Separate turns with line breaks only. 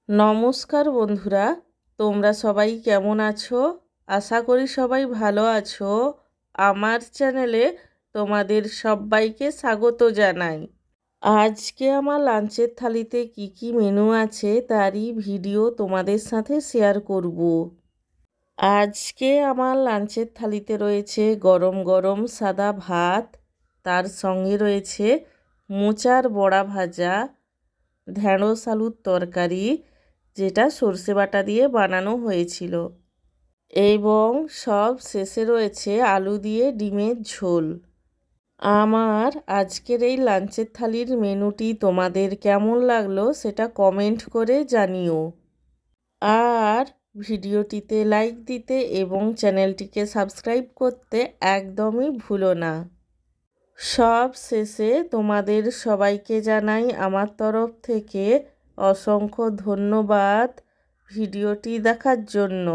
নমস্কার বন্ধুরা, তোমরা সবাই কেমন আছো? আশা করি সবাই ভালো আছো। আমার চ্যানেলে তোমাদের সবাইকে স্বাগত জানাই। আজকে আমার লাঞ্চের থালিতে কি কি মেনু আছে তারই ভিডিও তোমাদের সাথে শেয়ার করব। আজকে আমার লাঞ্চের থালিতে রয়েছে গরম গরম সাদা ভাত, তার সঙ্গে রয়েছে মোচার বড়া ভাজা, ঢ্যাঁড়স আলুর তরকারি যেটা সর্ষে বাটা দিয়ে বানানো হয়েছিল, এবং সব শেষে রয়েছে আলু দিয়ে ডিমের ঝোল। আমার আজকের এই লাঞ্চের থালির মেনুটি তোমাদের কেমন লাগলো সেটা কমেন্ট করে জানিও। আর ভিডিওটিতে লাইক দিতে এবং চ্যানেলটিকে সাবস্ক্রাইব করতে একদমই ভুলো না। সব শেষে তোমাদের সবাইকে জানাই আমার তরফ থেকে অসংখ্য ধন্যবাদ ভিডিওটি দেখার জন্য।